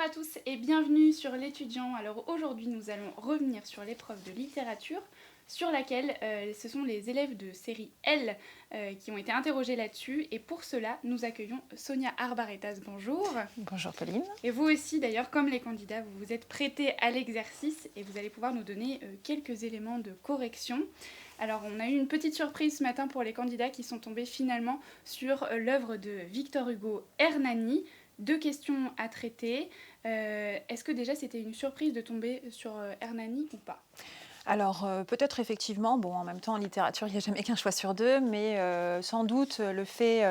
à tous et bienvenue sur l'étudiant. Alors aujourd'hui nous allons revenir sur l'épreuve de littérature sur laquelle ce sont les élèves de série L qui ont été interrogés là-dessus et pour cela nous accueillons Sonia Arbaretas, bonjour. Bonjour Pauline. Et vous aussi d'ailleurs comme les candidats vous vous êtes prêtés à l'exercice et vous allez pouvoir nous donner quelques éléments de correction. Alors on a eu une petite surprise ce matin pour les candidats qui sont tombés finalement sur l'œuvre de Victor Hugo Hernani. 2 questions à traiter. Est-ce que déjà c'était une surprise de tomber sur Hernani ou pas ? Alors peut-être effectivement, bon en même temps en littérature il n'y a jamais qu'un choix sur deux, mais sans doute le fait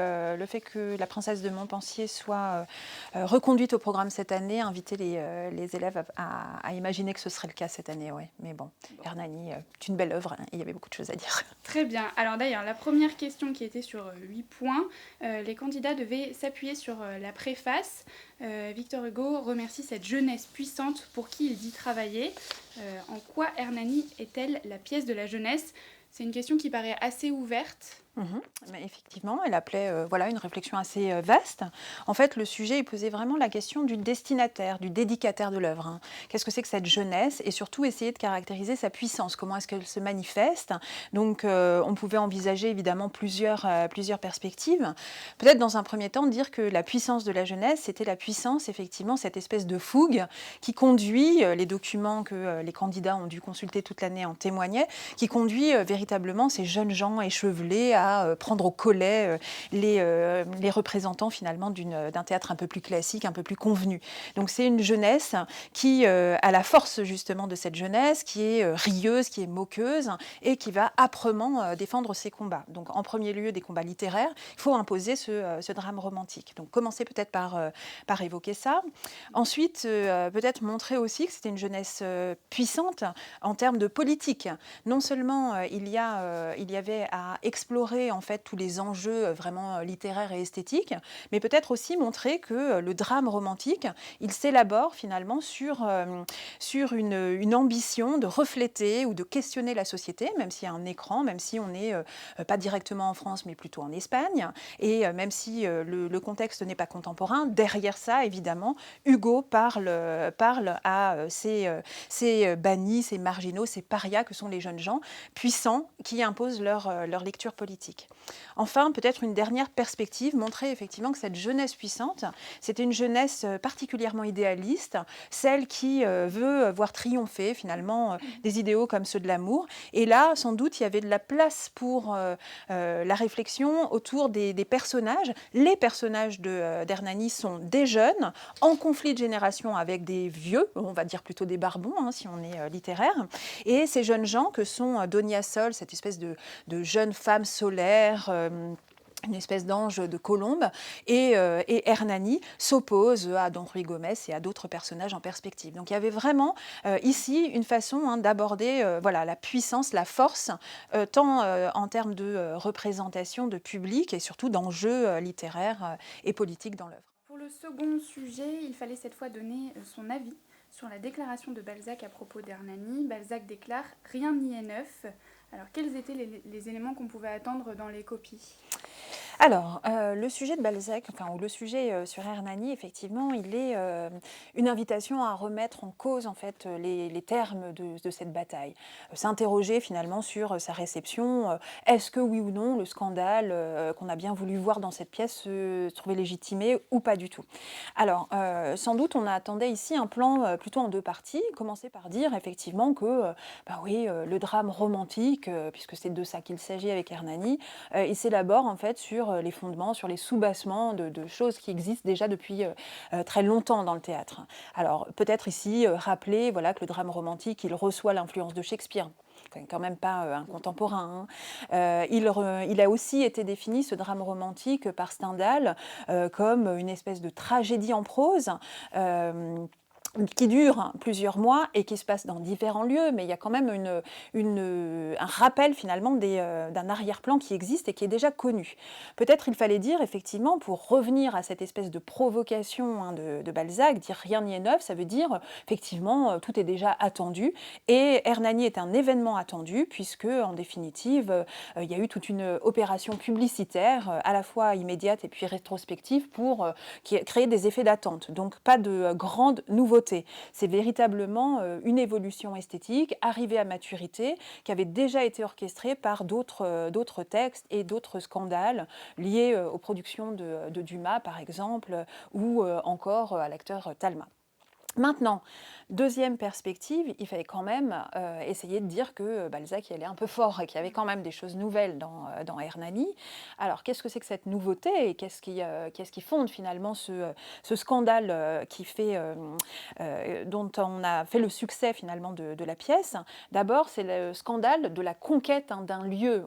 que La Princesse de Montpensier soit reconduite au programme cette année, inviter les élèves à imaginer que ce serait le cas cette année, ouais. Mais bon, Hernani est une belle œuvre, hein, et il y avait beaucoup de choses à dire. Très bien. Alors d'ailleurs, la première question qui était sur 8 points, les candidats devaient s'appuyer sur la préface. Victor Hugo remercie cette jeunesse puissante pour qui il dit travailler. En quoi Hernani est-elle la pièce de la jeunesse ? C'est une question qui paraît assez ouverte. Mais effectivement, elle appelait une réflexion assez vaste. En fait, le sujet il posait vraiment la question du destinataire, du dédicataire de l'œuvre. Hein. Qu'est-ce que c'est que cette jeunesse ? Et surtout, essayer de caractériser sa puissance. Comment est-ce qu'elle se manifeste ? Donc, on pouvait envisager évidemment plusieurs perspectives. Peut-être dans un premier temps, dire que la puissance de la jeunesse, c'était la puissance, effectivement, cette espèce de fougue qui conduit, les documents que les candidats ont dû consulter toute l'année en témoignaient, qui conduit véritablement ces jeunes gens échevelés à prendre au collet les représentants finalement d'un théâtre un peu plus classique, un peu plus convenu. Donc c'est une jeunesse qui a la force justement de cette jeunesse, qui est rieuse, qui est moqueuse et qui va âprement défendre ses combats. Donc en premier lieu des combats littéraires, il faut imposer ce drame romantique. Donc commencer peut-être par évoquer ça. Ensuite, peut-être montrer aussi que c'était une jeunesse puissante en termes de politique. Non seulement il y avait à explorer en fait tous les enjeux vraiment littéraires et esthétiques, mais peut-être aussi montrer que le drame romantique, il s'élabore finalement sur une ambition de refléter ou de questionner la société, même s'il y a un écran, même si on n'est pas directement en France, mais plutôt en Espagne, et même si le contexte n'est pas contemporain, derrière ça, évidemment, Hugo parle à ces bannis, ces marginaux, ces parias que sont les jeunes gens puissants qui imposent leur lecture politique. Enfin, peut-être une dernière perspective, montrer effectivement que cette jeunesse puissante, c'était une jeunesse particulièrement idéaliste, celle qui veut voir triompher finalement des idéaux comme ceux de l'amour. Et là, sans doute, il y avait de la place pour la réflexion autour des personnages. Les personnages d'Hernani sont des jeunes, en conflit de génération avec des vieux, on va dire plutôt des barbons, hein, si on est littéraire. Et ces jeunes gens que sont Donia Sol, cette espèce de jeune femme solaire, une espèce d'ange de colombe, et Hernani s'oppose à Don Ruy Gomez et à d'autres personnages en perspective. Donc il y avait vraiment ici une façon d'aborder la puissance, la force, tant en termes de représentation de public et surtout d'enjeux littéraires et politiques dans l'œuvre. Pour le second sujet, il fallait cette fois donner son avis sur la déclaration de Balzac à propos d'Hernani. Balzac déclare « Rien n'y est neuf ». Alors, quels étaient les éléments qu'on pouvait attendre dans les copies ? Alors, le sujet de Balzac, ou le sujet sur Hernani, effectivement, il est une invitation à remettre en cause en fait les termes de cette bataille. S'interroger finalement sur sa réception. Est-ce que oui ou non le scandale qu'on a bien voulu voir dans cette pièce se trouvait légitimé ou pas du tout. Alors, sans doute, on attendait ici un plan plutôt en 2 parties. Commencer par dire effectivement que, le drame romantique, puisque c'est de ça qu'il s'agit avec Hernani, il s'élabore en fait sur les fondements, sur les soubassements de choses qui existent déjà depuis très longtemps dans le théâtre. Alors peut-être ici rappeler que le drame romantique, il reçoit l'influence de Shakespeare. Quand même pas un contemporain. Hein. Il a aussi été défini, ce drame romantique, par Stendhal comme une espèce de tragédie en prose. qui dure plusieurs mois et qui se passe dans différents lieux, mais il y a quand même un rappel finalement d'un arrière-plan qui existe et qui est déjà connu. Peut-être il fallait dire effectivement, pour revenir à cette espèce de provocation de Balzac, dire rien n'y est neuf, ça veut dire effectivement tout est déjà attendu, et Hernani est un événement attendu puisque en définitive il y a eu toute une opération publicitaire à la fois immédiate et puis rétrospective pour créer des effets d'attente. Donc pas de grande nouveauté. C'est véritablement une évolution esthétique arrivée à maturité qui avait déjà été orchestrée par d'autres textes et d'autres scandales liés aux productions de Dumas par exemple ou encore à l'acteur Talma. Maintenant, deuxième perspective, il fallait quand même essayer de dire que Balzac y allait un peu fort et qu'il y avait quand même des choses nouvelles dans Hernani. Alors, qu'est-ce que c'est que cette nouveauté et qu'est-ce qui fonde finalement ce scandale dont on a fait le succès finalement de la pièce? D'abord, c'est le scandale de la conquête d'un lieu.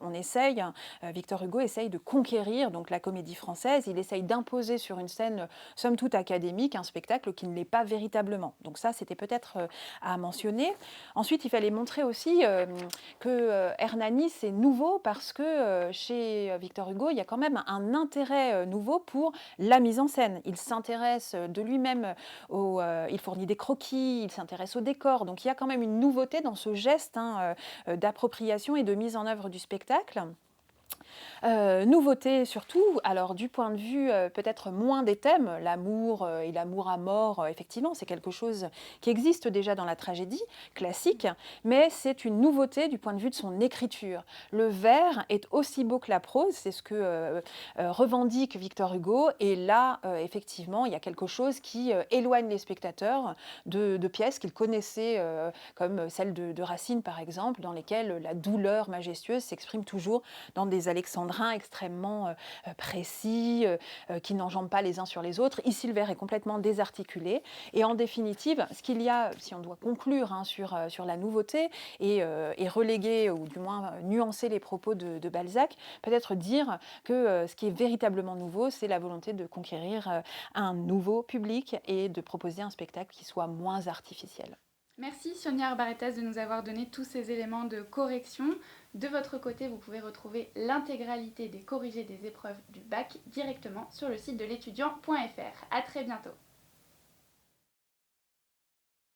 Victor Hugo essaye de conquérir donc la Comédie Française. Il essaye d'imposer sur une scène somme toute académique un spectacle qui ne l'est pas véritablement. Donc ça, c'était peut-être à mentionner. Ensuite, il fallait montrer aussi que Hernani, c'est nouveau parce que chez Victor Hugo, il y a quand même un intérêt nouveau pour la mise en scène. Il s'intéresse de lui-même, il fournit des croquis, il s'intéresse au décor. Donc il y a quand même une nouveauté dans ce geste d'appropriation et de mise en œuvre du spectacle. Nouveauté surtout, alors du point de vue peut-être moins des thèmes, l'amour et l'amour à mort, effectivement, c'est quelque chose qui existe déjà dans la tragédie classique, mais c'est une nouveauté du point de vue de son écriture. Le vers est aussi beau que la prose, c'est ce que revendique Victor Hugo, et là, effectivement, il y a quelque chose qui éloigne les spectateurs de pièces qu'ils connaissaient, comme celle de Racine, par exemple, dans lesquelles la douleur majestueuse s'exprime toujours dans des alexandrins extrêmement précis, qui n'enjambent pas les uns sur les autres. Ici, le vers est complètement désarticulé. Et en définitive, ce qu'il y a, si on doit conclure sur la nouveauté et reléguer, ou du moins nuancer les propos de Balzac, peut-être dire que ce qui est véritablement nouveau, c'est la volonté de conquérir un nouveau public et de proposer un spectacle qui soit moins artificiel. Merci Sonia Arbaretas de nous avoir donné tous ces éléments de correction. De votre côté, vous pouvez retrouver l'intégralité des corrigés des épreuves du bac directement sur le site de l'étudiant.fr. À très bientôt.